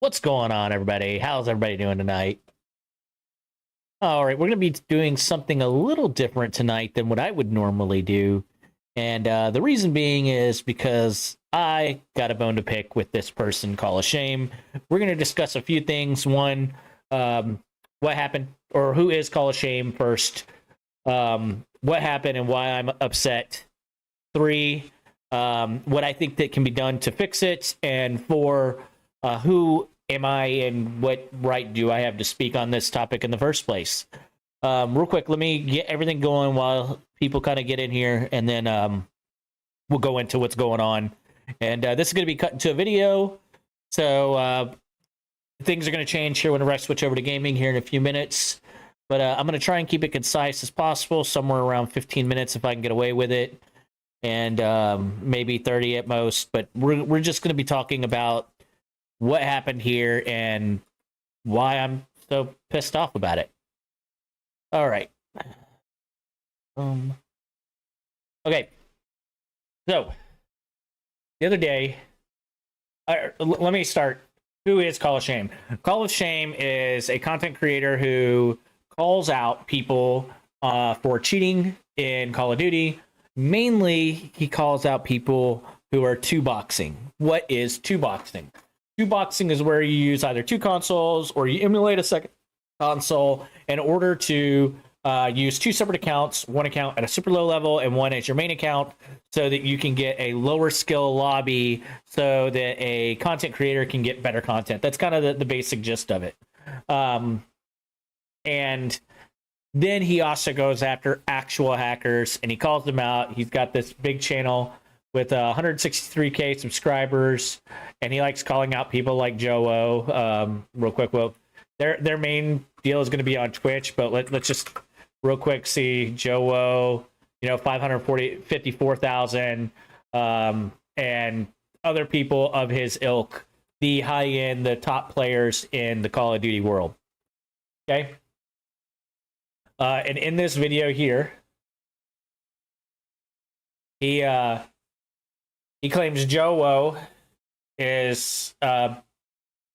What's going on, everybody? How's everybody doing tonight? All right, we're going to be doing something a little different tonight than what I would normally do. And the reason being is because I got a bone to pick with this person, Call of Shame. We're going to discuss a few things. One, what happened, or who is Call of Shame first. What happened and why I'm upset. 3, what I think that can be done to fix it. And 4, who am I and what right do I have to speak on this topic in the first place? Real quick, let me get everything going while people kind of get in here, and then we'll go into what's going on. And this is going to be cut into a video, so things are going to change here whenever I switch over to gaming here in a few minutes. But I'm going to try and keep it concise as possible, somewhere around 15 minutes if I can get away with it, and maybe 30 at most. But we're just going to be talking about what happened here and why I'm so pissed off about it. All right. Okay. So the other day, let me start. Who is Call of Shame? Call of Shame is a content creator who calls out people for cheating in Call of Duty. Mainly, he calls out people who are two-boxing. What is two-boxing? Two-boxing is where you use either two consoles or you emulate a second console in order to use two separate accounts, one account at a super low level and one as your main account, so that you can get a lower skill lobby so that a content creator can get better content. That's kind of the basic gist of it. And then he also goes after actual hackers and he calls them out. He's got this big channel with 163K subscribers, and he likes calling out people like Joe. Real quick, well, their main deal is going to be on Twitch, but let's just real quick see Joe. 554,000, and other people of his ilk, the high end, the top players in the Call of Duty world. Okay, and in this video here, he claims Joe is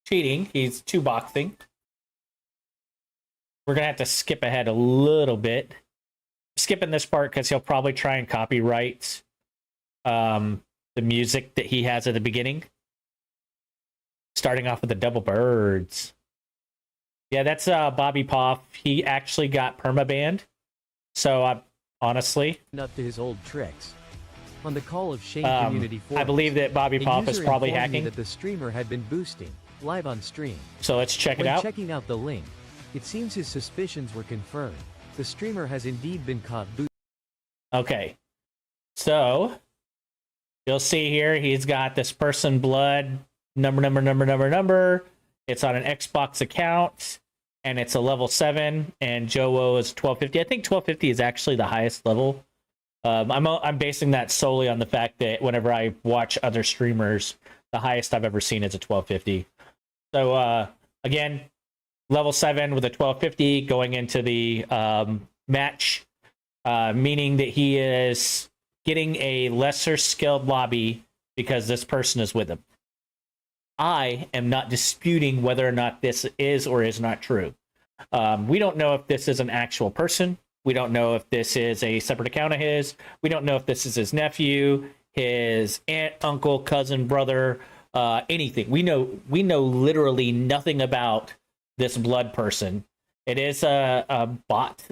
cheating. He's two-boxing. We're going to have to skip ahead a little bit. Skipping this part because he'll probably try and copyright the music that he has at the beginning. Starting off with the double birds. Yeah, that's Bobby Poff. He actually got permabanned. So, honestly... Up to his old tricks. On the Call of Shame community forums, I believe that Bobby Poff is probably hacking. That the streamer had been boosting live on stream. So let's check it when out. Checking out the link, it seems his suspicions were confirmed. The streamer has indeed been caught boosting. Okay, so you'll see here he's got this person blood number. It's on an Xbox account, and it's a level 7, and Joe is 1250. I think 1250 is actually the highest level. I'm basing that solely on the fact that whenever I watch other streamers, the highest I've ever seen is a 1250. So again, level 7 with a 1250 going into the match, meaning that he is getting a lesser skilled lobby because this person is with him. I am not disputing whether or not this is or is not true. We don't know if this is an actual person. We don't know if this is a separate account of his. We don't know if this is his nephew, his aunt, uncle, cousin, brother, anything. We know literally nothing about this blood person. It is a bot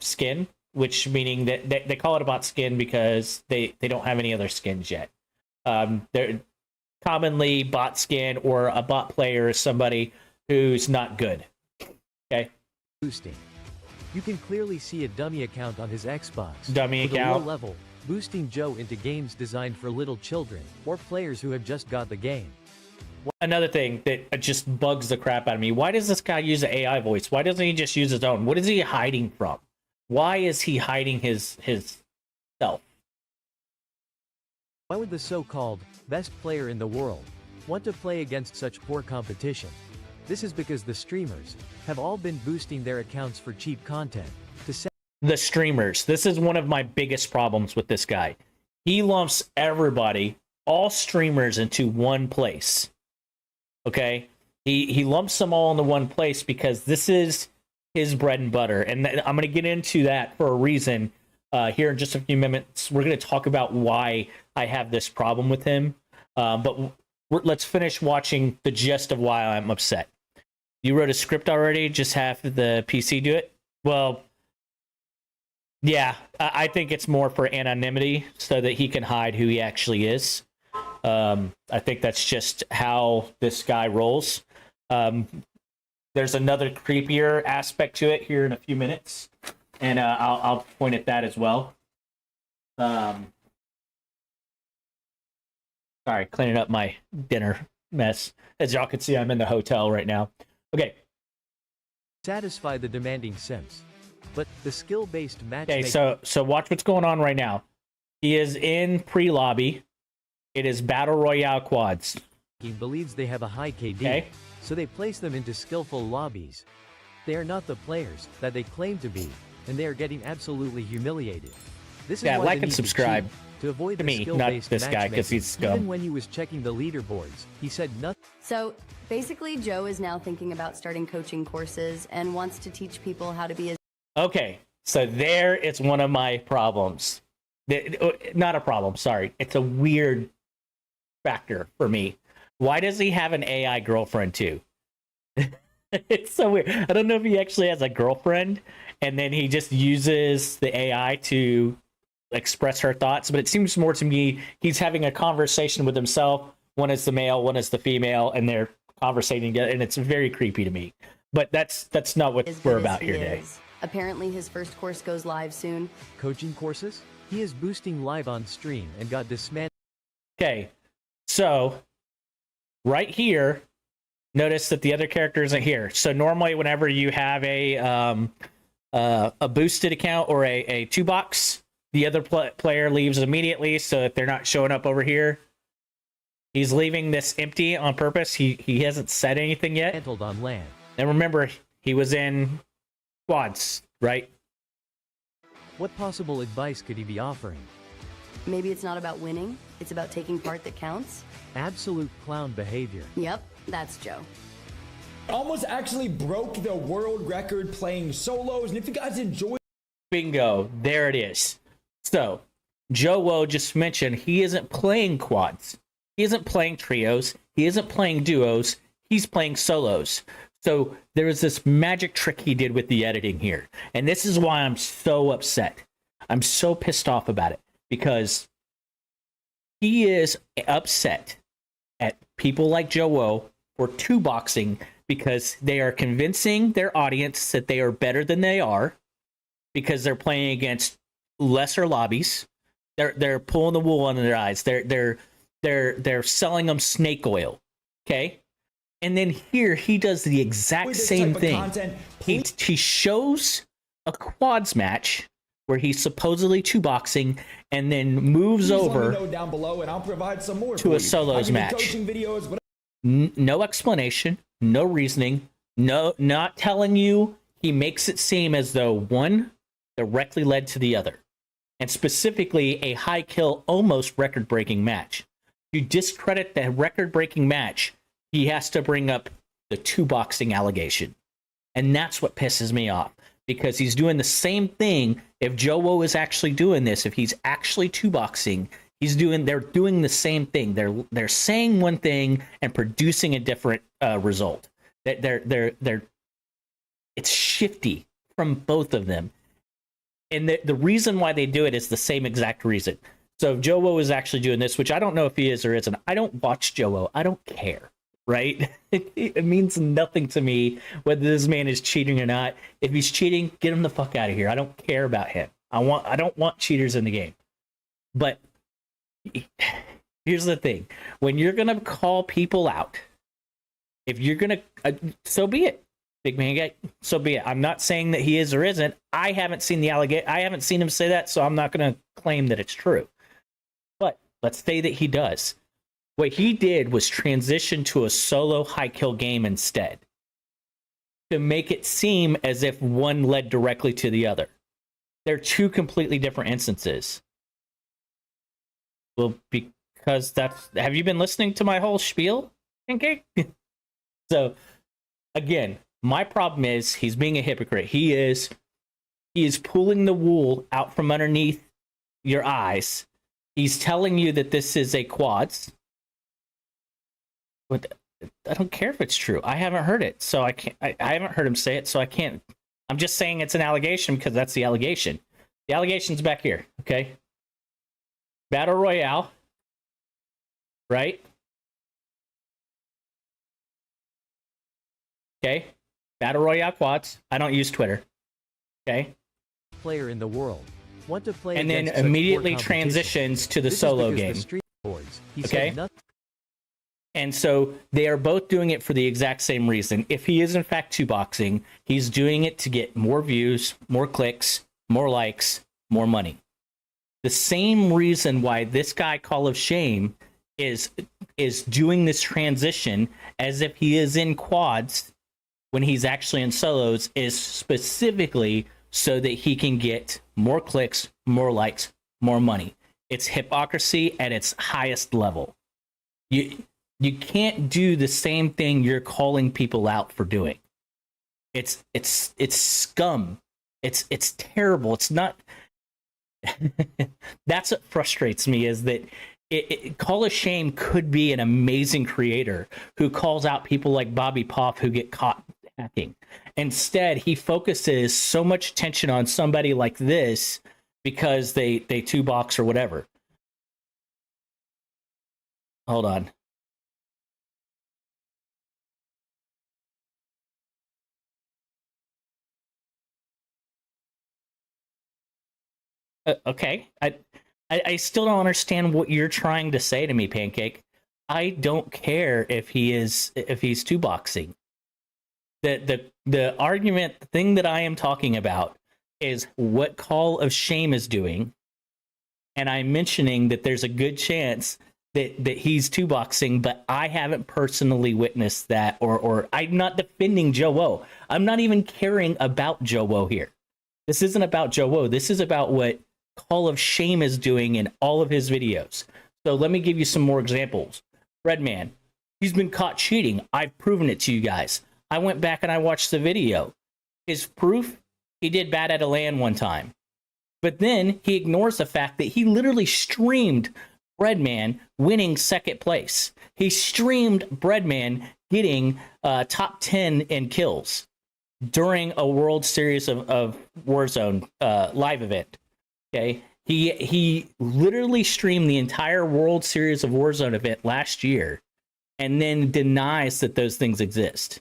skin, which meaning that they call it a bot skin because they don't have any other skins yet. They're commonly bot skin or a bot player is somebody who's not good. Okay. Boosting. You can clearly see a dummy account on his Xbox. Dummy with account. A low level, boosting Joe into games designed for little children or players who have just got the game. Another thing that just bugs the crap out of me. Why does this guy use an AI voice? Why doesn't he just use his own? What is he hiding from? Why is he hiding his self? Why would the so-called best player in the world want to play against such poor competition? This is because the streamers have all been boosting their accounts for cheap content. The streamers. This is one of my biggest problems with this guy. He lumps everybody, all streamers, into one place. Okay? He lumps them all into one place because this is his bread and butter, and I'm going to get into that for a reason here in just a few minutes. We're going to talk about why I have this problem with him, but let's finish watching the gist of why I'm upset. You wrote a script already, just have the PC do it? Well, yeah, I think it's more for anonymity so that he can hide who he actually is. I think that's just how this guy rolls. There's another creepier aspect to it here in a few minutes, and I'll point at that as well. Sorry, cleaning up my dinner mess. As y'all can see, I'm in the hotel right now. Okay. Satisfy the demanding Sims. But the skill-based match. Okay, so watch what's going on right now. He is in pre-lobby. It is Battle Royale quads. He believes they have a high KD, okay, so they place them into skillful lobbies. They are not the players that they claim to be, and they are getting absolutely humiliated. This is why like they and need subscribe to avoid to the me, not this guy, because he's scum. Even when he was checking the leaderboards, he said nothing. So basically, Joe is now thinking about starting coaching courses and wants to teach people how to be a... Okay, so there it's one of my problems. Not a problem, sorry. It's a weird factor for me. Why does he have an AI girlfriend too? It's so weird. I don't know if he actually has a girlfriend and then he just uses the AI to express her thoughts, but it seems more to me he's having a conversation with himself. One is the male, one is the female, and they're conversating together, and it's very creepy to me. But that's not what we're about here today. Apparently his first course goes live soon. Coaching courses? He is boosting live on stream and got dismantled. Okay, so right here, notice that the other character isn't here. So normally whenever you have a boosted account or a 2-box, the other player leaves immediately, so if they're not showing up over here, he's leaving this empty on purpose. He hasn't said anything yet. On land. And remember, he was in quads, right? What possible advice could he be offering? Maybe it's not about winning, it's about taking part that counts. Absolute clown behavior. Yep, that's Joe. Almost actually broke the world record playing solos, and if you guys enjoy... Bingo, there it is. So, Joe Woe just mentioned he isn't playing quads. He isn't playing trios. He isn't playing duos. He's playing solos. So there is this magic trick he did with the editing here. And this is why I'm so upset. I'm so pissed off about it. Because he is upset at people like Joe Woe for 2-boxing because they are convincing their audience that they are better than they are because they're playing against lesser lobbies. They're pulling the wool under their eyes. They're selling them snake oil. Okay? And then here he does the exact same thing. He shows a quads match where he's supposedly 2-boxing and then moves over down below and I'll provide some more to a solos match. No explanation, no reasoning, not telling you. He makes it seem as though one directly led to the other, and specifically a high kill, almost record-breaking match. To discredit the record-breaking match, he has to bring up the 2-boxing allegation. And that's what pisses me off, because he's doing the same thing. If Joe Woe is actually doing this, if he's actually 2-boxing, they're doing the same thing. They're saying one thing and producing a different result. It's shifty from both of them. And the reason why they do it is the same exact reason. So if Joe Woe is actually doing this, which I don't know if he is or isn't, I don't watch Joe Woe. I don't care. Right? It means nothing to me whether this man is cheating or not. If he's cheating, get him the fuck out of here. I don't care about him. I don't want cheaters in the game. But here's the thing. When you're going to call people out, if you're going to, so be it. Big man guy, so be it. I'm not saying that he is or isn't. I haven't seen the allegation. I haven't seen him say that, so I'm not going to claim that it's true. But let's say that he does. What he did was transition to a solo high kill game instead, to make it seem as if one led directly to the other. They're two completely different instances. Well, because have you been listening to my whole spiel? Okay. So again, my problem is he's being a hypocrite. He is pulling the wool out from underneath your eyes. He's telling you that this is a quads. But I don't care if it's true. I haven't heard it, so I can't. I haven't heard him say it, so I can't. I'm just saying it's an allegation because that's the allegation. The allegation's back here, okay? Battle Royale, right? Okay. Battle Royale quads. I don't use Twitter. Okay. Player in the world. Want to play and then against such immediately poor competition. transitions to the This is solo because the game. stream boards, he Okay. said nothing. And so they are both doing it for the exact same reason. If he is in fact two boxing, he's doing it to get more views, more clicks, more likes, more money. The same reason why this guy Call of Shame is doing this transition as if he is in quads when he's actually in solos is specifically so that he can get more clicks, more likes, more money. It's hypocrisy at its highest level. You can't do the same thing you're calling people out for doing. It's scum. It's terrible. It's not. That's what frustrates me is that Call of Shame could be an amazing creator who calls out people like Bobby Poff who get caught hacking. Instead, he focuses so much attention on somebody like this because they two box or whatever. Hold on. Okay, I still don't understand what you're trying to say to me, Pancake. I don't care if he's two boxing. The argument, the thing that I am talking about is what Call of Shame is doing, and I'm mentioning that there's a good chance that he's two boxing, but I haven't personally witnessed that, or I'm not defending Joe Woe. I'm not even caring about Joe Woe here. This isn't about Joe Woe. This is about what Call of Shame is doing in all of his videos. So let me give you some more examples. Redman, he's been caught cheating. I've proven it to you guys. I went back and I watched the video. His proof, he did bad at a LAN one time. But then he ignores the fact that he literally streamed Breadman winning second place. He streamed Breadman getting top 10 in kills during a World Series of Warzone live event. Okay, he literally streamed the entire World Series of Warzone event last year, and then denies that those things exist.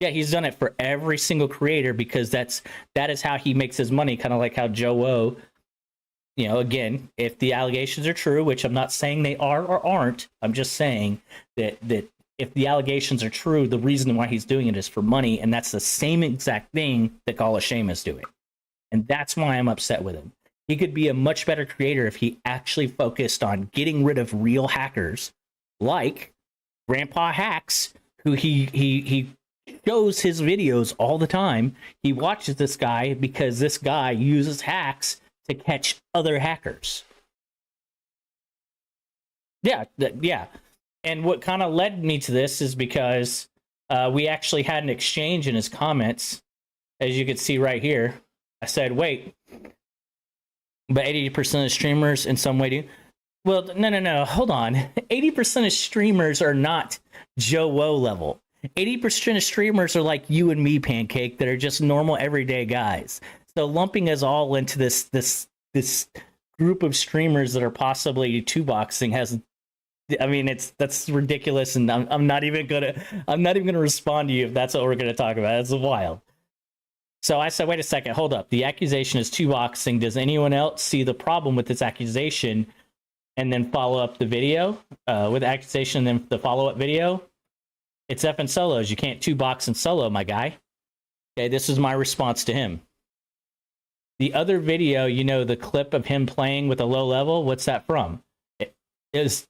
Yeah, he's done it for every single creator because that is how he makes his money. Kind of like how Joe Woe, you know, again, if the allegations are true, which I'm not saying they are or aren't, I'm just saying that if the allegations are true, the reason why he's doing it is for money, and that's the same exact thing that Call of Shame is doing. And that's why I'm upset with him. He could be a much better creator if he actually focused on getting rid of real hackers like Grandpa Hacks, who he shows his videos all the time. He watches this guy because this guy uses hacks to catch other hackers. Yeah. And what kind of led me to this is because we actually had an exchange in his comments, as you can see right here. I said, wait, but 80% of streamers in some way do. Well, no, hold on. 80% of streamers are not Joe Woe level. 80% of streamers are like you and me, Pancake, that are just normal everyday guys. So lumping us all into this group of streamers that are possibly two boxing has, I mean, that's ridiculous, and I'm not even gonna respond to you if that's what we're gonna talk about. It's wild. So I said, wait a second, hold up. The accusation is two boxing. Does anyone else see the problem with this accusation? And then follow up the video with the accusation, and then the follow-up video. It's effing solos. You can't two box and solo, my guy. Okay, this is my response to him. The other video, you know, the clip of him playing with a low level, what's that from? It is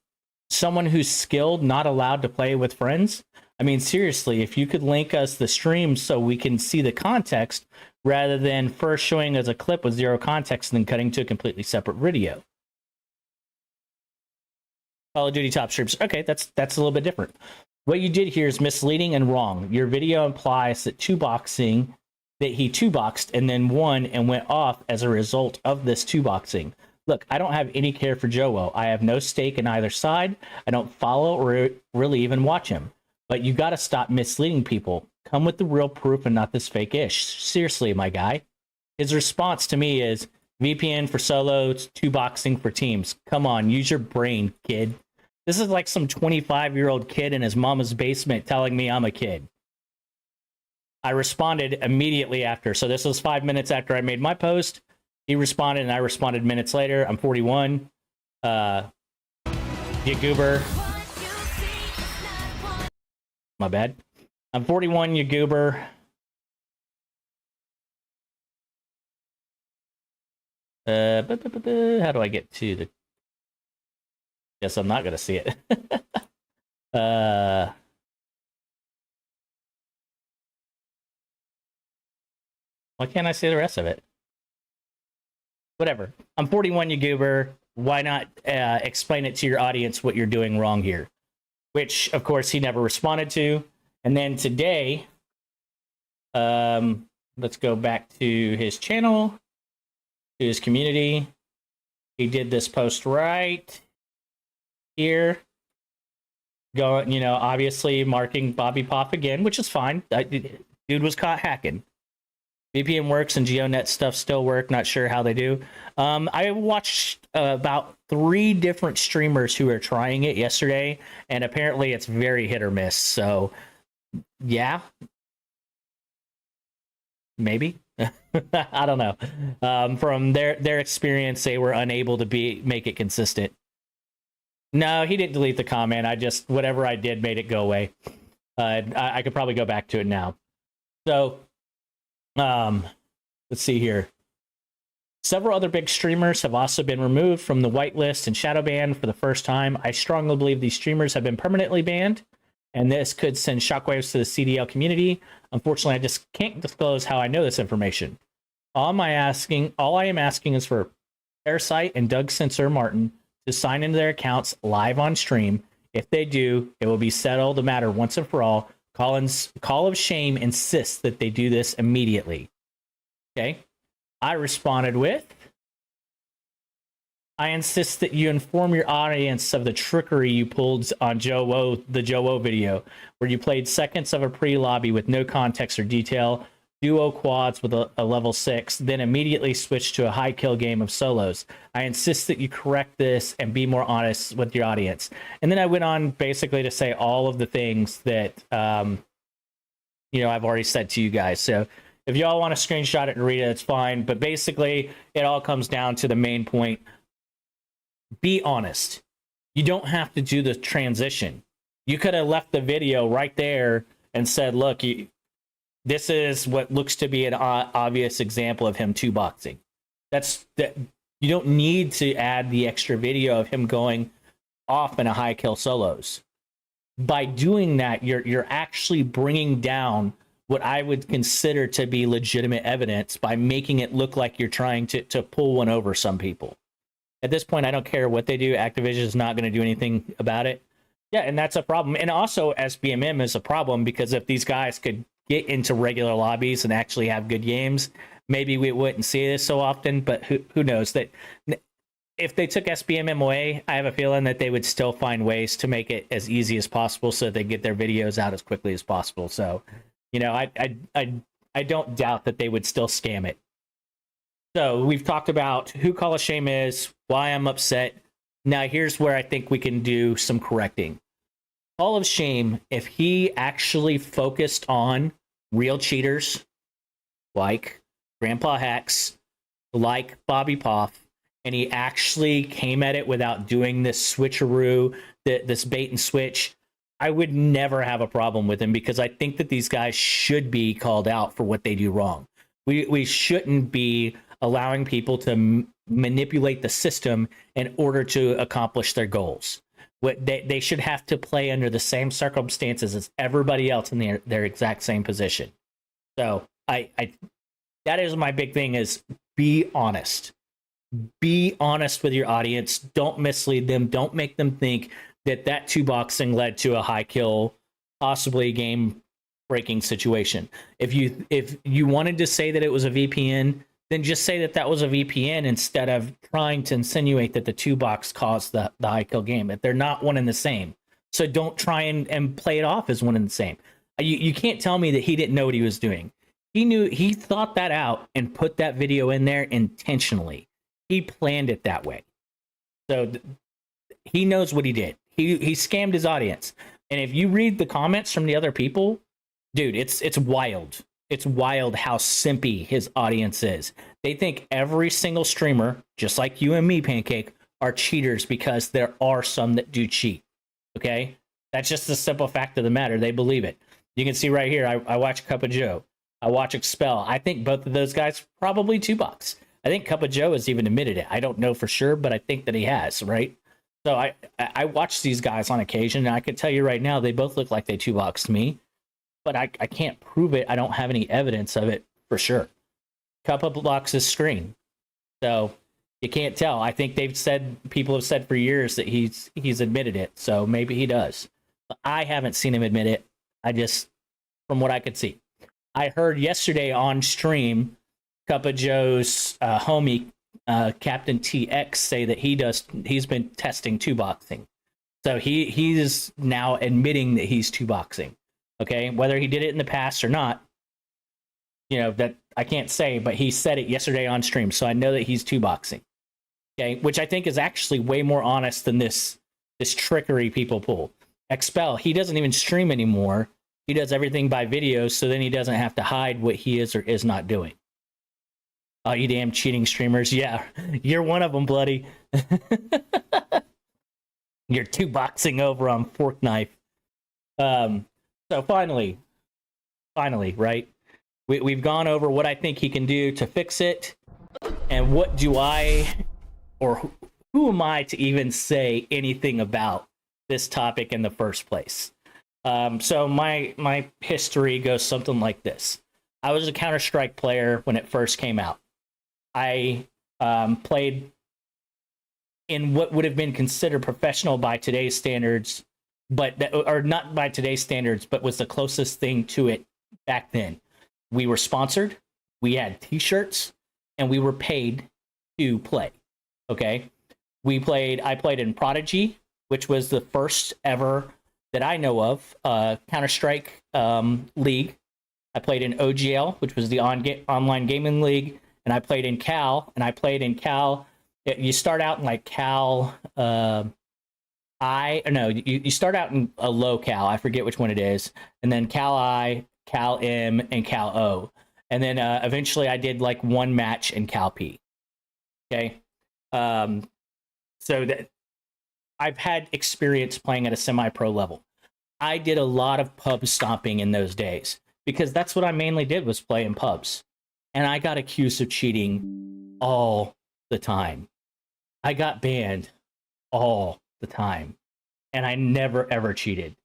someone who's skilled not allowed to play with friends? I mean, seriously, if you could link us the stream so we can see the context rather than first showing us a clip with zero context and then cutting to a completely separate video. Call of Duty top streams. Okay, that's a little bit different. What you did here is misleading and wrong. Your video implies that he two-boxed and then won and went off as a result of this two-boxing. Look, I don't have any care for Joe. I have no stake in either side. I don't follow or really even watch him. But you got to stop misleading people. Come with the real proof and not this fake ish. Seriously, my guy. His response to me is VPN for solos, two boxing for teams. Come on, use your brain, kid. This is like some 25-year-old kid in his mama's basement telling me I'm a kid. I responded immediately after. So this was 5 minutes after I made my post. He responded, and I responded minutes later. I'm 41. You goober. My bad. I'm 41, you goober. How do I get to the... Guess I'm not going to see it. Why can't I see the rest of it? Whatever. I'm 41, you goober. Why not explain it to your audience what you're doing wrong here? Which, of course, he never responded to. And then today, let's go back to his channel, to his community. He did this post right here. Obviously marking Bobby Pop again, which is fine. Dude was caught hacking. VPN works and GeoNet stuff still work. Not sure how they do. I watched about 3 different streamers who are trying it yesterday, and apparently it's very hit or miss. So, yeah, maybe. I don't know. From their experience, they were unable to make it consistent. No, he didn't delete the comment. Whatever I did made it go away. I could probably go back to it now. So, let's see here. Several other big streamers have also been removed from the whitelist and shadow ban for the first time. I strongly believe these streamers have been permanently banned, and this could send shockwaves to the CDL community. Unfortunately, I just can't disclose how I know this information. All I am asking is for Parasite and Doug Sensor Martin to sign into their accounts live on stream. If they do, it will be settled the matter once and for all. Call of Shame insists that they do this immediately. Okay. I responded with, I insist that you inform your audience of the trickery you pulled on the Joe O video, where you played seconds of a pre-lobby with no context or detail, duo quads with a level 6, then immediately switched to a high kill game of solos. I insist that you correct this and be more honest with your audience. And then I went on basically to say all of the things that, I've already said to you guys. So if y'all want to screenshot it and read it, it's fine. But basically, it all comes down to the main point. Be honest. You don't have to do the transition. You could have left the video right there and said, look, this is what looks to be an obvious example of him two-boxing. You don't need to add the extra video of him going off in a high kill solos. By doing that, you're actually bringing down what I would consider to be legitimate evidence by making it look like you're trying to pull one over some people. At this point, I don't care what they do. Activision is not going to do anything about it. Yeah, and that's a problem. And also, SBMM is a problem because if these guys could get into regular lobbies and actually have good games, maybe we wouldn't see this so often. But who knows? That if they took SBMM away, I have a feeling that they would still find ways to make it as easy as possible so that they get their videos out as quickly as possible. So, I don't doubt that they would still scam it. So we've talked about who Call of Shame is, why I'm upset. Now here's where I think we can do some correcting. Call of Shame, if he actually focused on real cheaters like Grandpa Hacks, like Bobby Poff, and he actually came at it without doing this switcheroo, this bait and switch, I would never have a problem with him because I think that these guys should be called out for what they do wrong. We shouldn't be allowing people to manipulate the system in order to accomplish their goals. They should have to play under the same circumstances as everybody else in their exact same position. So that is my big thing: is be honest. Be honest with your audience. Don't mislead them. Don't make them think that two boxing led to a high kill possibly game breaking situation. If you wanted to say that it was a VPN, then just say that that was a VPN instead of trying to insinuate that the 2-box caused the high kill game. That they're not one and the same. So don't try and play it off as one and the same. You can't tell me that he didn't know what he was doing. He thought that out and put that video in there intentionally. He planned it that way. So he knows what he did. He scammed his audience. And if you read the comments from the other people, dude, it's wild. It's wild how simpy his audience is. They think every single streamer, just like you and me, Pancake, are cheaters because there are some that do cheat. Okay? That's just the simple fact of the matter. They believe it. You can see right here, I watch Cup of Joe. I watch Expel. I think both of those guys probably 2-box. I think Cup of Joe has even admitted it. I don't know for sure, but I think that he has, right? So I watch these guys on occasion, and I can tell you right now, they both look like they 2-boxed me. But I can't prove it. I don't have any evidence of it for sure. Cup of blocks his screen. So you can't tell. I think people have said for years that he's admitted it. So maybe he does. But I haven't seen him admit it. From what I could see. I heard yesterday on stream, Cup of Joe's homie, Captain TX, say that he's been testing 2-boxing. So he's now admitting that he's 2-boxing. Okay, whether he did it in the past or not, that I can't say, but he said it yesterday on stream, so I know that he's 2-boxing. Okay, which I think is actually way more honest than this trickery people pull. Expel, he doesn't even stream anymore. He does everything by video, so then he doesn't have to hide what he is or is not doing. Oh, you damn cheating streamers. Yeah, you're one of them, bloody. You're 2-boxing over on Fork Knife. So finally, right? We've gone over what I think he can do to fix it, and what do I, or who am I to even say anything about this topic in the first place? So my history goes something like this. I was a Counter-Strike player when it first came out. I played in what would have been considered professional by today's standards, or not by today's standards, but was the closest thing to it back then. We were sponsored, we had t-shirts, and we were paid to play. Okay? I played in Prodigy, which was the first ever that I know of Counter-Strike league. I played in OGL, which was the online gaming league, and I played in Cal, you start out in like Cal you start out in a low Cal. I forget which one it is. And then Cal I, Cal M, and Cal O. And then eventually I did like one match in Cal P. Okay. So that I've had experience playing at a semi-pro level. I did a lot of pub stomping in those days because that's what I mainly did, was play in pubs. And I got accused of cheating all the time. I got banned all the time, and I never ever cheated.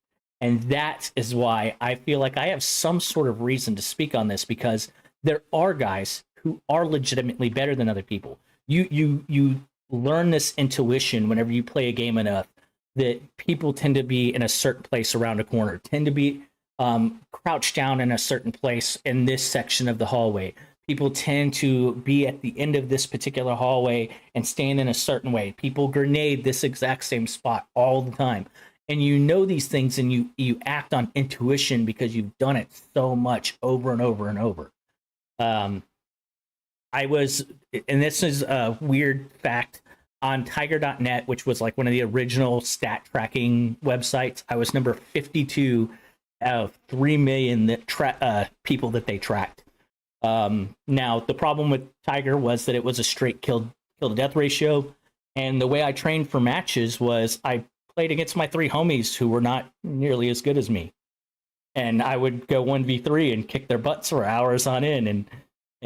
And that is why I feel like I have some sort of reason to speak on this, because there are guys who are legitimately better than other people. You learn this intuition whenever you play a game enough, that people tend to be in a certain place around a corner, tend to be crouched down in a certain place in this section of the hallway. People tend to be at the end of this particular hallway and stand in a certain way. People grenade this exact same spot all the time. And you know these things, and you act on intuition because you've done it so much over and over and over. I was, and this is a weird fact, on tiger.net, which was like one of the original stat tracking websites, I was number 52 out of 3 million people that they tracked. Now, the problem with Tiger was that it was a straight kill to death ratio. And the way I trained for matches was I played against my 3 homies who were not nearly as good as me. And I would go 1v3 and kick their butts for hours on end and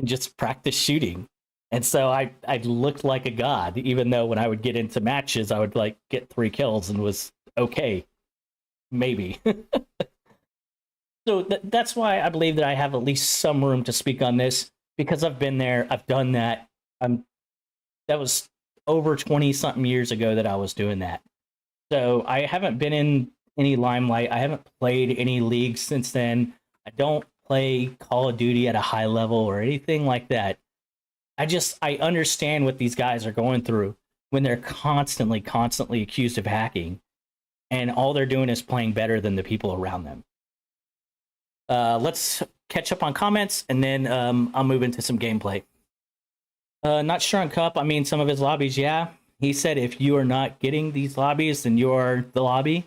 just practice shooting. And so I looked like a god, even though when I would get into matches, I would like get 3 kills and was okay. Maybe. So that's why I believe that I have at least some room to speak on this, because I've been there, I've done that. That was over 20 something years ago that I was doing that. So I haven't been in any limelight. I haven't played any leagues since then. I don't play Call of Duty at a high level or anything like that. I understand what these guys are going through when they're constantly accused of hacking, and all they're doing is playing better than the people around them. Let's catch up on comments, and then I'll move into some gameplay. Not sure on Cup. I mean, some of his lobbies, yeah. He said if you are not getting these lobbies, then you're the lobby.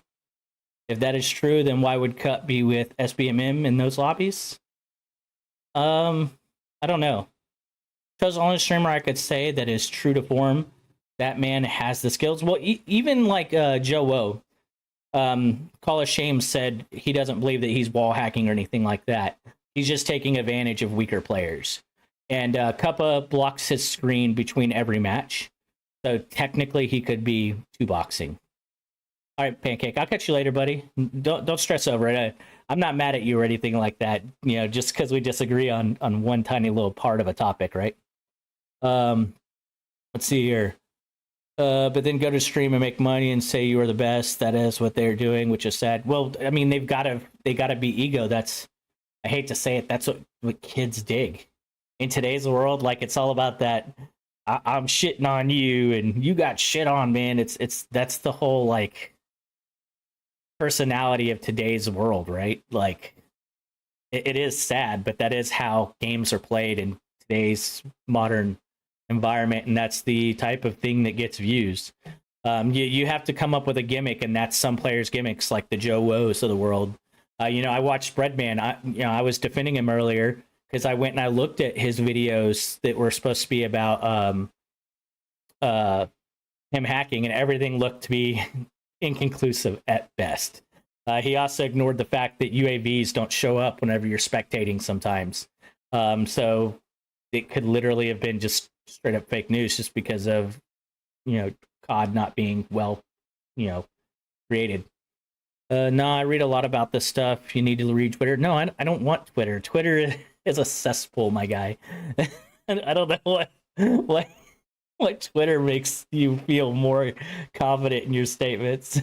If that is true, then why would Cup be with SBMM in those lobbies? I don't know. Because the only streamer I could say that is true to form, that man has the skills. Well, even like Joe Woe, Call of Shame said he doesn't believe that he's wall hacking or anything like that. He's just taking advantage of weaker players. And Cuppa blocks his screen between every match. So technically he could be 2-boxing. All right, Pancake, I'll catch you later, buddy. Don't stress over it. I'm not mad at you or anything like that, you know, just because we disagree on one tiny little part of a topic, right? Let's see here. But then go to stream and make money and say you are the best. That is what they're doing, which is sad. Well, I mean, they gotta be ego. That's, I hate to say it, that's what kids dig. In today's world, like, it's all about that I'm shitting on you and you got shit on, man. That's the whole, like, personality of today's world, right? Like, it is sad, but that is how games are played in today's modern environment, and that's the type of thing that gets views. You have to come up with a gimmick, and that's some players' gimmicks, like the Joe Woes of the world. You know, I watched Breadman. I was defending him earlier because I went and I looked at his videos that were supposed to be about him hacking, and everything looked to be inconclusive at best. He also ignored the fact that UAVs don't show up whenever you're spectating sometimes. So it could literally have been just straight up fake news just because of, you know, COD not being well, you know, created. No, I read a lot about this stuff. You need to read Twitter. No, I don't want Twitter. Twitter is a cesspool, my guy. I don't know what Twitter makes you feel more confident in your statements.